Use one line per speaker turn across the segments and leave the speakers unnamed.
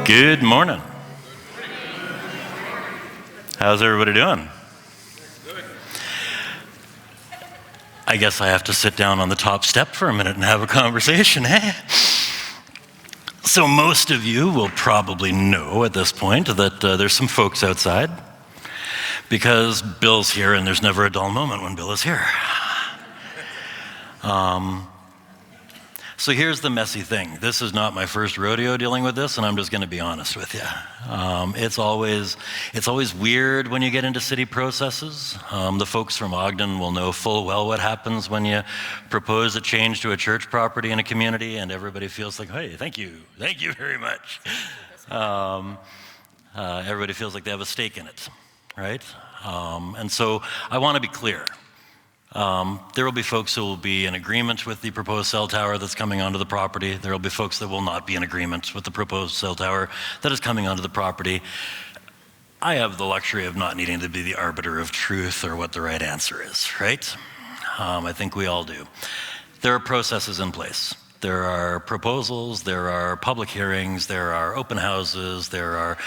Good morning. How's everybody doing? I guess I have to sit down on the top step for a minute and have a conversation, eh? So most of you will probably know at this point that there's some folks outside because Bill's here and there's never a dull moment when Bill is here. So here's the messy thing. This is not my first rodeo dealing with this, and I'm just going to be honest with you. It's always weird when you get into city processes. The folks from Ogden will know full well what happens when you propose a change to a church property in a community, and everybody feels like, hey, thank you very much. Everybody feels like they have a stake in it, right? And so I want to be clear. There will be folks who will be in agreement with the proposed cell tower that's coming onto the property. There will be folks that will not be in agreement with the proposed cell tower that is coming onto the property. I have the luxury of not needing to be the arbiter of truth or what the right answer is, right? I think we all do. There are processes in place. There are proposals, there are public hearings, there are open houses, there are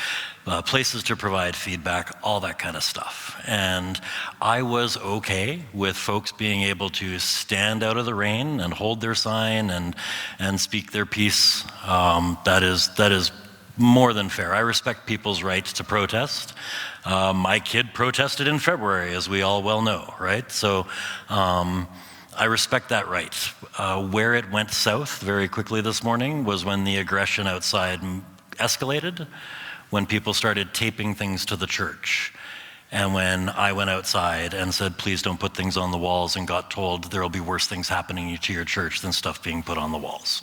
places to provide feedback, all that kind of stuff. And I was okay with folks being able to stand out of the rain and hold their sign and speak their piece. That is more than fair. I respect people's right to protest. My kid protested in February, as we all well know, right? So I respect that right. Where it went south very quickly this morning was when the aggression outside escalated, when people started taping things to the church, and when I went outside and said, please don't put things on the walls, and got told there will be worse things happening to your church than stuff being put on the walls.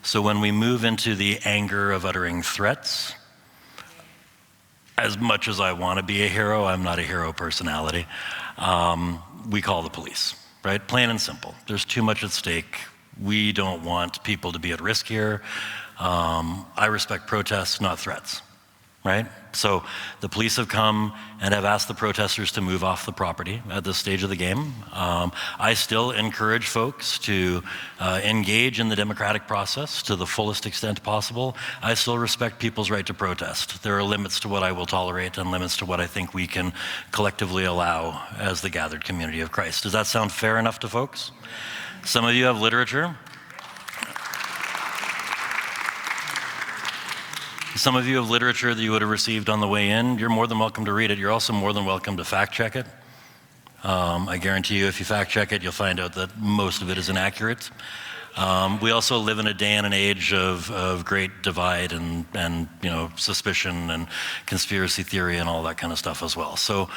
So when we move into the anger of uttering threats, as much as I want to be a hero, I'm not a hero personality, we call the police. Right? Plain and simple. There's too much at stake. We don't want people to be at risk here. I respect protests, not threats, right? So the police have come and have asked the protesters to move off the property at this stage of the game. I still encourage folks to engage in the democratic process to the fullest extent possible. I still respect people's right to protest. There are limits to what I will tolerate and limits to what I think we can collectively allow as the gathered community of Christ. Does that sound fair enough to folks? Some of you have literature. Some of you have literature that you would have received on the way in. You're more than welcome to read it. You're also more than welcome to fact check it. I guarantee you if you fact check it, you'll find out that most of it is inaccurate. We also live in a day and an age of great divide and suspicion and conspiracy theory and all that kind of stuff as well. So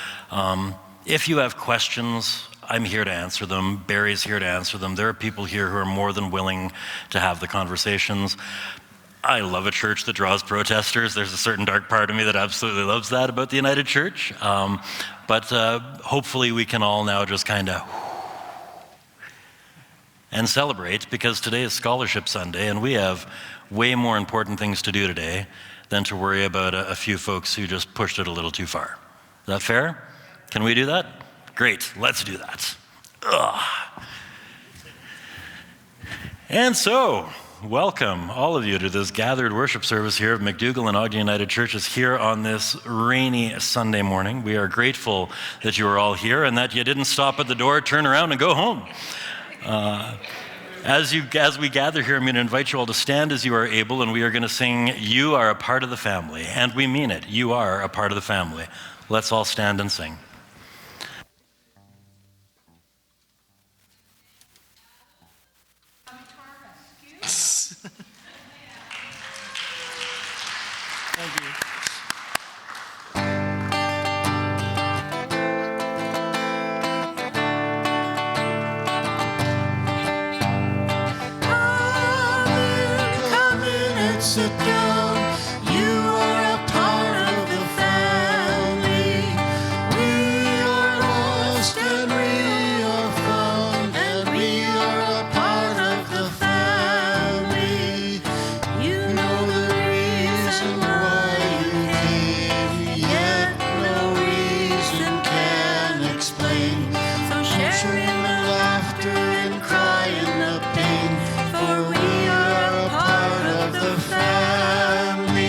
if you have questions, I'm here to answer them. Barry's here to answer them. There are people here who are more than willing to have the conversations. I love a church that draws protesters. There's a certain dark part of me that absolutely loves that about the United Church. But hopefully we can all now just kind of and celebrate, because today is Scholarship Sunday and we have way more important things to do today than to worry about a few folks who just pushed it a little too far. Is that fair? Can we do that? Great, let's do that. Ugh. And so, welcome, all of you, to this gathered worship service here of McDougall and Ogden United Churches here on this rainy Sunday morning. We are grateful that you are all here and that you didn't stop at the door, turn around, and go home. As we gather here, I'm going to invite you all to stand as you are able, and we are going to sing, "You Are a Part of the Family," and we mean it. You are a part of the family. Let's all stand and sing. Thank you.
Come in and sit down. You are a part of the family. We are lost and we are found, and we are a part of the family. You know the reason why you came, yet no reason can explain. So share in the laughter and cry in the pain, for we are a part of the family.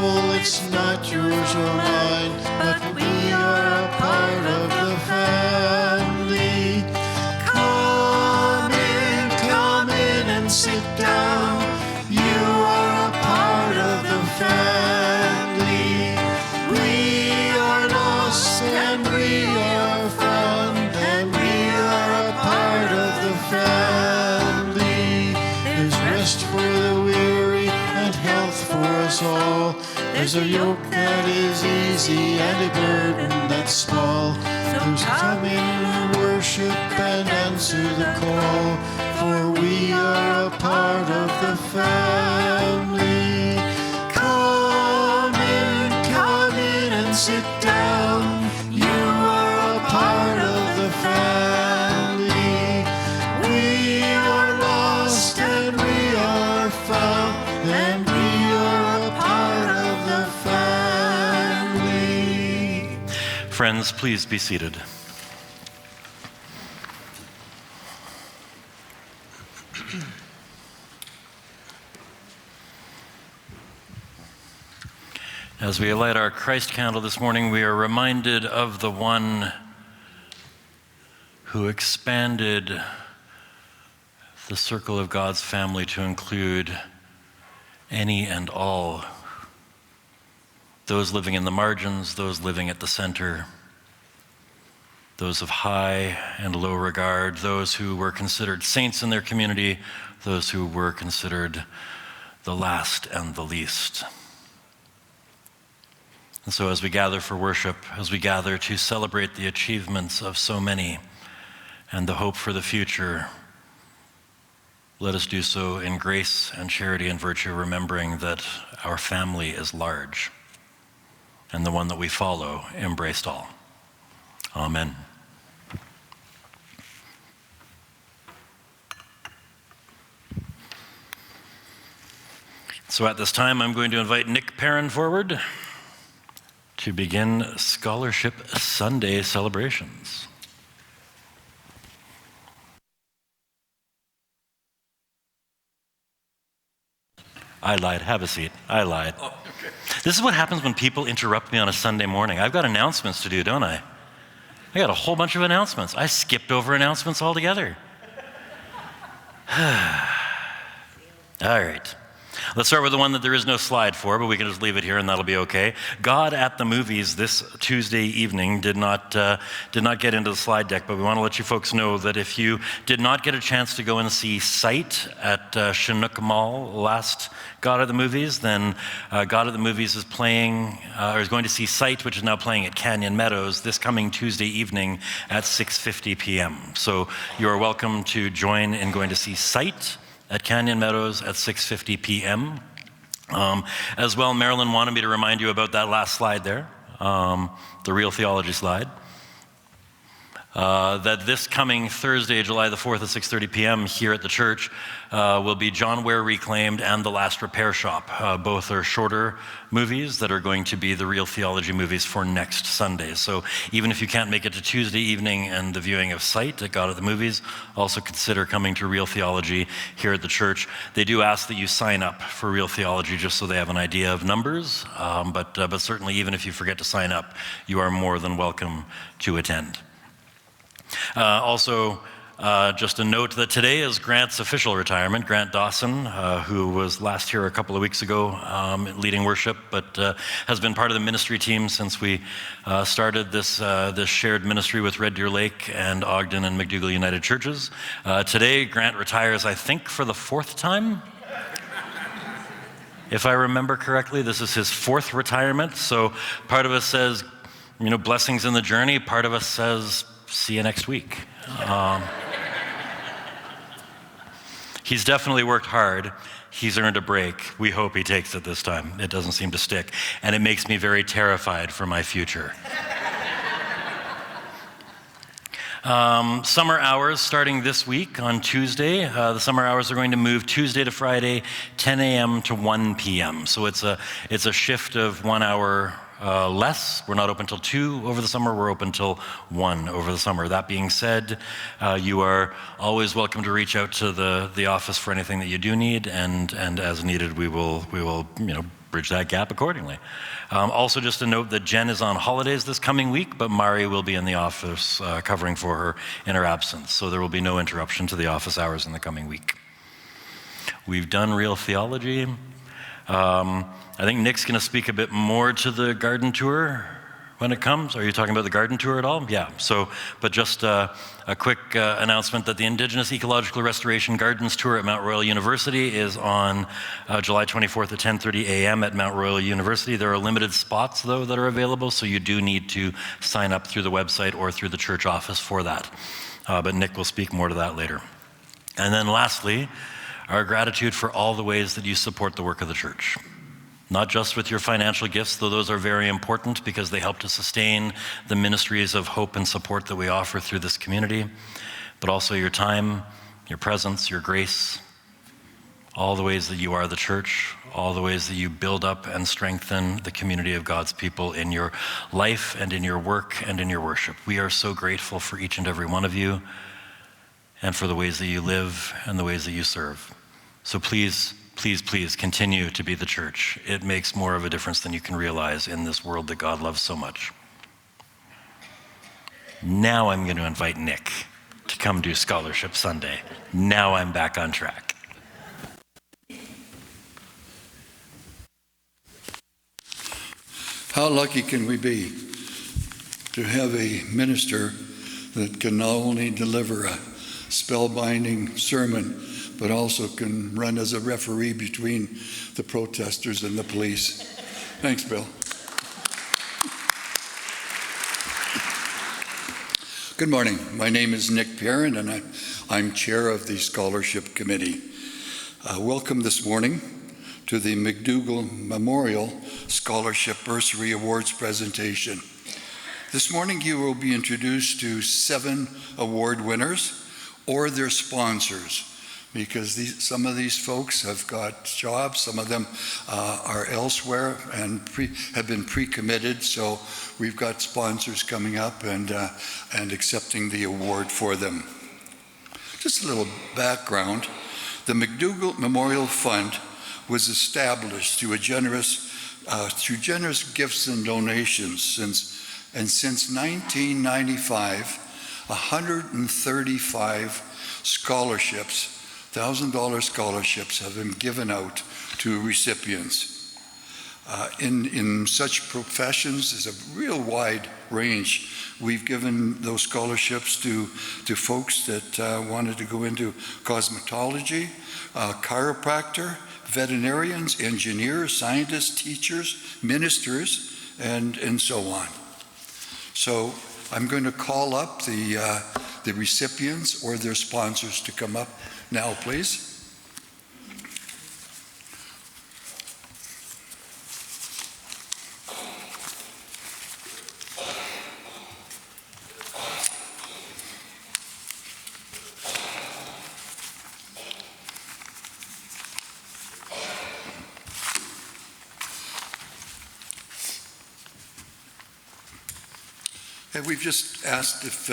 temple, it's not yours or mine, but we are a part of the family. Come in and sit down. You are a part of the family. We are lost and we are found, and we are a part of the family. There's rest for the weary and health for us all. There's a yoke that is easy and a burden that's small. So come in and worship and answer the call, for we are a part of the family. Come in and sit down. You are a part of the family. We are lost and we are found, and we are a part of the family.
Friends, please be seated. As we light our Christ candle this morning, we are reminded of the one who expanded the circle of God's family to include any and all, those living in the margins, those living at the center, those of high and low regard, those who were considered saints in their community, those who were considered the last and the least. And so as we gather for worship, as we gather to celebrate the achievements of so many and the hope for the future, let us do so in grace and charity and virtue, remembering that our family is large and the one that we follow embraced all. Amen. So at this time, I'm going to invite Nick Perrin forward to begin Scholarship Sunday celebrations. I lied. Have a seat. I lied. Oh, okay. This is what happens when people interrupt me on a Sunday morning. I've got announcements to do, don't I? I got a whole bunch of announcements. I skipped over announcements altogether. All right. Let's start with the one that there is no slide for, but we can just leave it here and that'll be okay. God at the Movies this Tuesday evening did not get into the slide deck, but we want to let you folks know that if you did not get a chance to go and see Sight at Chinook Mall last God at the Movies, then God at the Movies is playing, or is going to see Sight, which is now playing at Canyon Meadows this coming Tuesday evening at 6:50 p.m. So you are welcome to join in going to see Sight at Canyon Meadows at 6:50 p.m. As well, Marilyn wanted me to remind you about that last slide there, the Real Theology slide. That this coming Thursday, July the 4th at 6:30 p.m. here at the church will be John Ware Reclaimed and The Last Repair Shop. Both are shorter movies that are going to be the Real Theology movies for next Sunday. So even if you can't make it to Tuesday evening and the viewing of Sight at God at the Movies, also consider coming to Real Theology here at the church. They do ask that you sign up for Real Theology just so they have an idea of numbers, but certainly even if you forget to sign up, you are more than welcome to attend. Just a note that today is Grant's official retirement. Grant Dawson, who was last here a couple of weeks ago leading worship, but has been part of the ministry team since we started this shared ministry with Red Deer Lake and Ogden and McDougall United Churches. Today, Grant retires, I think, for the fourth time. If I remember correctly, this is his fourth retirement. So part of us says, blessings in the journey. Part of us says, see you next week. He's definitely worked hard. He's earned a break. We hope he takes it this time. It doesn't seem to stick. And it makes me very terrified for my future. Summer hours starting this week on Tuesday. The summer hours are going to move Tuesday to Friday, 10 a.m. to 1 p.m. So it's a shift of 1 hour less. We're not open till 2 over the summer. We're open till 1 over the summer. That being said, you are always welcome to reach out to the office for anything that you do need, and as needed, we will bridge that gap accordingly. Also, just a note that Jen is on holidays this coming week, but Mari will be in the office covering for her in her absence, so there will be no interruption to the office hours in the coming week. We've done real theology. I think Nick's going to speak a bit more to the garden tour when it comes. Are you talking about the garden tour at all? Yeah, but just a quick announcement that the Indigenous Ecological Restoration Gardens Tour at Mount Royal University is on July 24th at 10:30 a.m. at Mount Royal University. There are limited spots, though, that are available, so you do need to sign up through the website or through the church office for that. But Nick will speak more to that later. And then lastly, our gratitude for all the ways that you support the work of the church. Not just with your financial gifts, though those are very important because they help to sustain the ministries of hope and support that we offer through this community, but also your time, your presence, your grace, all the ways that you are the church, all the ways that you build up and strengthen the community of God's people in your life and in your work and in your worship. We are so grateful for each and every one of you and for the ways that you live and the ways that you serve. So please, please, please continue to be the church. It makes more of a difference than you can realize in this world that God loves so much. Now I'm going to invite Nick to come do Scholarship Sunday. Now I'm back on track.
How lucky can we be to have a minister that can not only deliver a spellbinding sermon, but also can run as a referee between the protesters and the police. Thanks, Bill. Good morning. My name is Nick Perrin, and I'm chair of the Scholarship Committee. Welcome this morning to the McDougall Memorial Scholarship Bursary Awards presentation. This morning you will be introduced to 7 award winners or their sponsors, because some of these folks have got jobs, some of them are elsewhere and have been pre-committed, so we've got sponsors coming up and accepting the award for them. Just a little background. The McDougall Memorial Fund was established through generous gifts and donations since 1995, 135 scholarships, $1,000 scholarships have been given out to recipients. In such professions, there's a real wide range. We've given those scholarships to folks that wanted to go into cosmetology, chiropractor, veterinarians, engineers, scientists, teachers, ministers, and so on. So I'm going to call up the recipients or their sponsors to come up now, please. And we've just asked if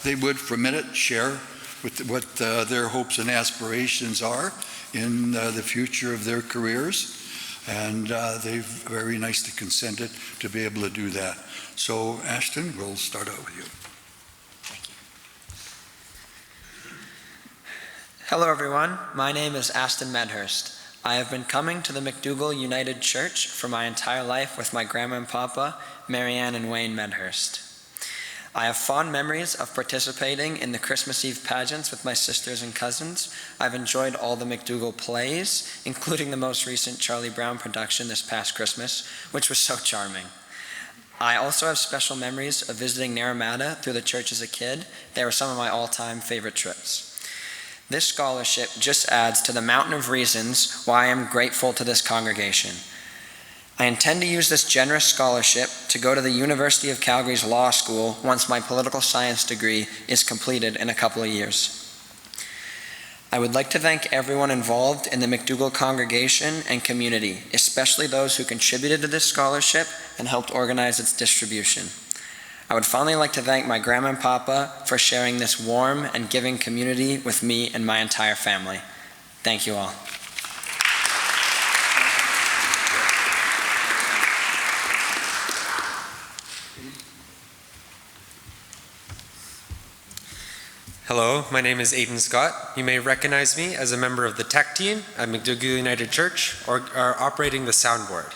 they would, for a minute, share with what their hopes and aspirations are in the future of their careers. And they've very nicely consented to be able to do that. So, Ashton, we'll start out with you.
Hello, everyone. My name is Aston Medhurst. I have been coming to the McDougall United Church for my entire life with my grandma and papa, Marianne and Wayne Medhurst. I have fond memories of participating in the Christmas Eve pageants with my sisters and cousins. I've enjoyed all the McDougall plays, including the most recent Charlie Brown production this past Christmas, which was so charming. I also have special memories of visiting Naramata through the church as a kid. They were some of my all-time favorite trips. This scholarship just adds to the mountain of reasons why I am grateful to this congregation. I intend to use this generous scholarship to go to the University of Calgary's law school once my political science degree is completed in a couple of years. I would like to thank everyone involved in the McDougall congregation and community, especially those who contributed to this scholarship and helped organize its distribution. I would finally like to thank my grandma and papa for sharing this warm and giving community with me and my entire family. Thank you all.
Hello, my name is Aidan Scott. You may recognize me as a member of the tech team at McDougall United Church, or operating the soundboard.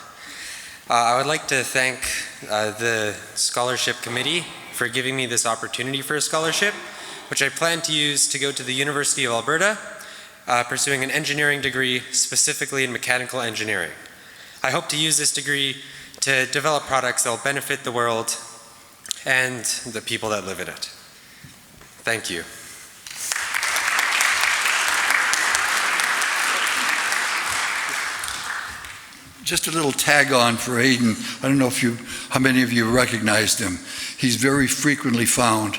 I would like to thank the Scholarship Committee for giving me this opportunity for a scholarship, which I plan to use to go to the University of Alberta, pursuing an engineering degree specifically in mechanical engineering. I hope to use this degree to develop products that will benefit the world and the people that live in it. Thank you.
Just a little tag on for Aidan. I don't know how many of you recognized him. He's very frequently found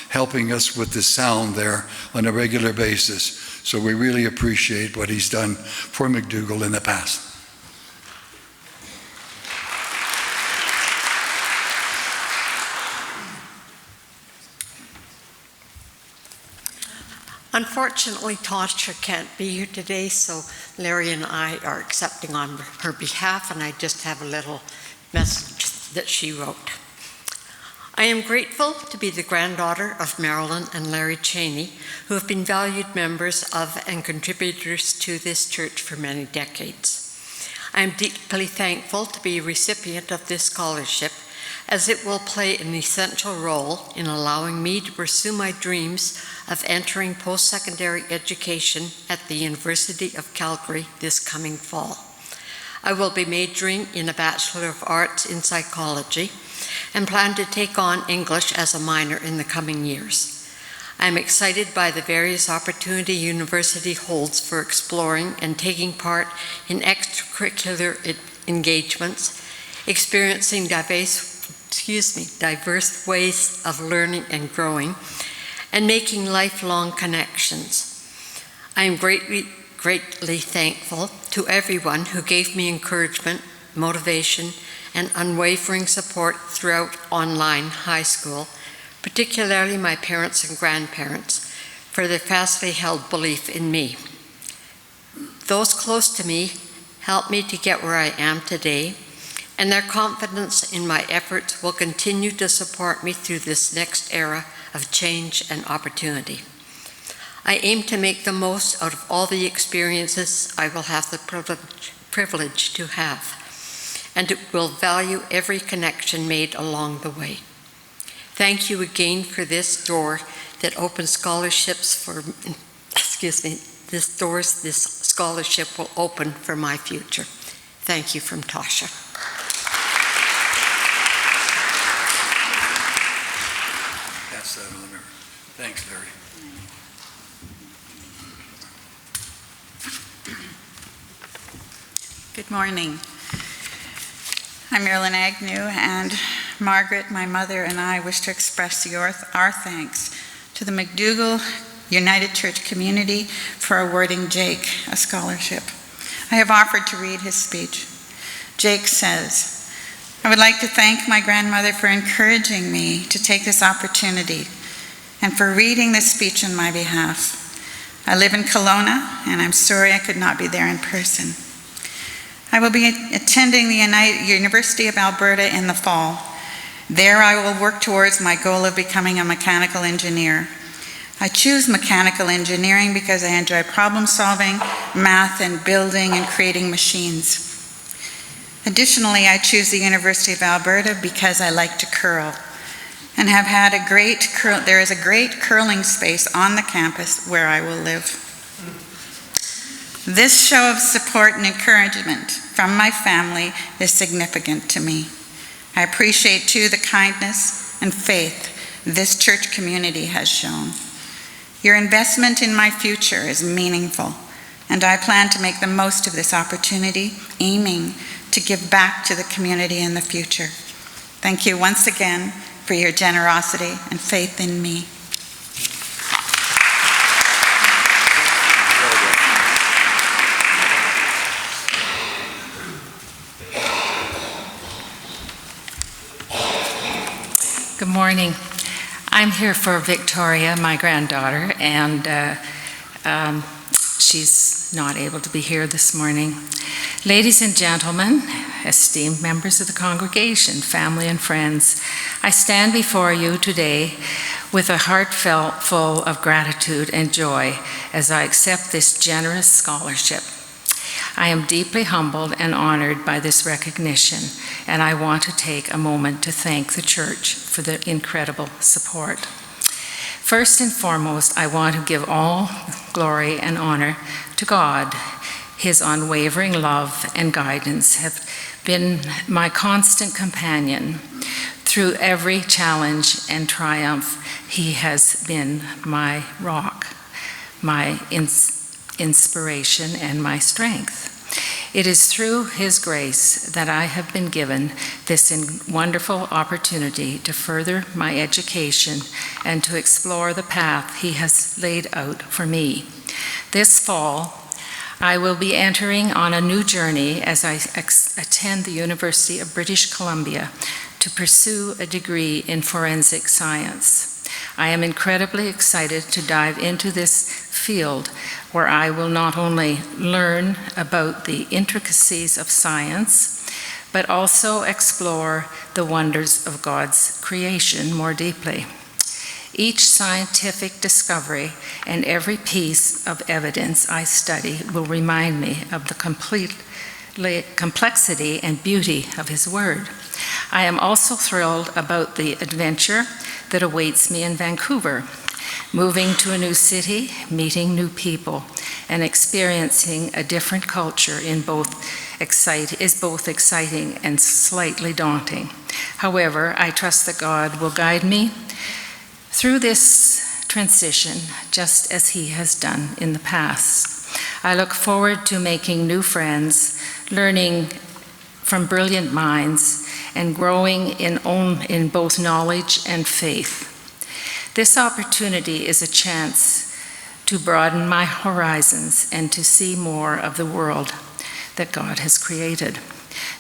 helping us with the sound there on a regular basis. So we really appreciate what he's done for McDougall in the past.
Unfortunately, Tasha can't be here today, so Larry and I are accepting on her behalf, and I just have a little message that she wrote. I am grateful to be the granddaughter of Marilyn and Larry Cheney, who have been valued members of and contributors to this church for many decades. I am deeply thankful to be a recipient of this scholarship, as it will play an essential role in allowing me to pursue my dreams of entering post-secondary education at the University of Calgary this coming fall. I will be majoring in a Bachelor of Arts in Psychology and plan to take on English as a minor in the coming years. I am excited by the various opportunities university holds for exploring and taking part in extracurricular engagements, experiencing diverse ways of learning and growing, and making lifelong connections. I am greatly thankful to everyone who gave me encouragement, motivation, and unwavering support throughout online high school, particularly my parents and grandparents, for their fastly held belief in me. Those close to me helped me to get where I am today, and their confidence in my efforts will continue to support me through this next era of change and opportunity. I aim to make the most out of all the experiences I will have the privilege to have, and will value every connection made along the way. Thank you again for this door that opens scholarships for, this scholarship will open for my future. Thank you from Tasha.
That's that honor. Thanks, Larry.
Good morning. I'm Marilyn Agnew, and Margaret, my mother, and I wish to express our thanks to the McDougall United Church community for awarding Jake a scholarship. I have offered to read his speech. Jake says, I would like to thank my grandmother for encouraging me to take this opportunity and for reading this speech on my behalf. I live in Kelowna, and I'm sorry I could not be there in person. I will be attending the University of Alberta in the fall. There I will work towards my goal of becoming a mechanical engineer. I choose mechanical engineering because I enjoy problem solving, math, and building and creating machines. Additionally, I choose the University of Alberta because I like to curl and have had there is a great curling space on the campus where I will live. This show of support and encouragement from my family is significant to me. I appreciate too the kindness and faith this church community has shown. Your investment in my future is meaningful, and I plan to make the most of this opportunity, aiming to give back to the community in the future. Thank you once again for your generosity and faith in me.
Good morning. I'm here for Victoria, my granddaughter, and she's not able to be here this morning. Ladies and gentlemen, esteemed members of the congregation, family and friends, I stand before you today with a heart full of gratitude and joy as I accept this generous scholarship. I am deeply humbled and honored by this recognition, and I want to take a moment to thank the church for the incredible support. First and foremost, I want to give all glory and honor to God. His unwavering love and guidance have been my constant companion. Through every challenge and triumph, He has been my rock, my inspiration, and my strength. It is through His grace that I have been given this wonderful opportunity to further my education and to explore the path He has laid out for me. This fall, I will be entering on a new journey as I attend the University of British Columbia to pursue a degree in forensic science. I am incredibly excited to dive into this field where I will not only learn about the intricacies of science, but also explore the wonders of God's creation more deeply. Each scientific discovery and every piece of evidence I study will remind me of the complexity and beauty of His Word. I am also thrilled about the adventure that awaits me in Vancouver. Moving to a new city, meeting new people, and experiencing a different culture is both exciting and slightly daunting. However, I trust that God will guide me through this transition just as He has done in the past. I look forward to making new friends, learning from brilliant minds, and growing in both knowledge and faith. This opportunity is a chance to broaden my horizons and to see more of the world that God has created.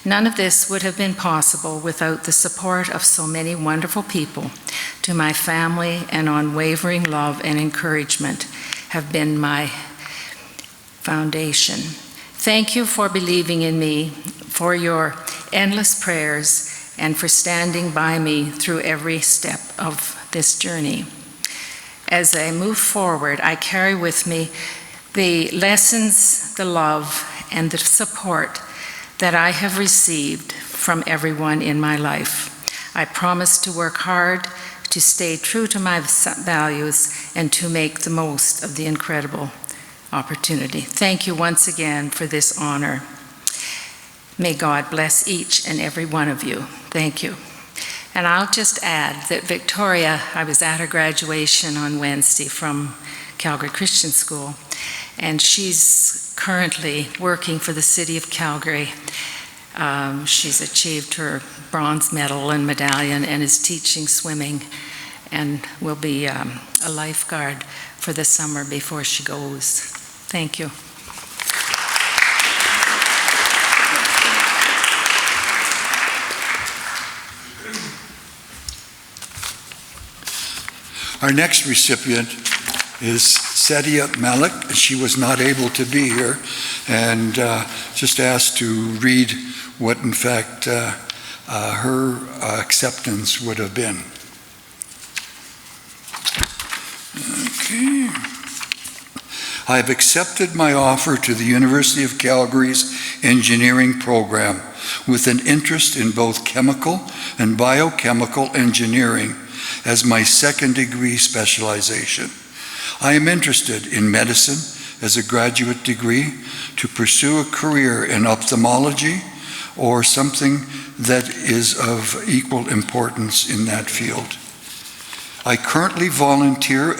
None of this would have been possible without the support of so many wonderful people. To my family, and unwavering love and encouragement have been my foundation. Thank you for believing in me, for your endless prayers, and for standing by me through every step of this journey. As I move forward, I carry with me the lessons, the love, and the support that I have received from everyone in my life. I promise to work hard, to stay true to my values, and to make the most of the incredible opportunity. Thank you once again for this honor. May God bless each and every one of you. Thank you. And I'll just add that Victoria, I was at her graduation on Wednesday from Calgary Christian School, and she's currently working for the City of Calgary. She's achieved her bronze medal and medallion and is teaching swimming and will be a lifeguard for the summer before she goes. Thank you.
Our next recipient is Sadia Malik. She was not able to be here and just asked to read what in fact her acceptance would have been. Okay. I have accepted my offer to the University of Calgary's engineering program with an interest in both chemical and biochemical engineering as my second degree specialization. I am interested in medicine as a graduate degree to pursue a career in ophthalmology or something that is of equal importance in that field. I currently volunteer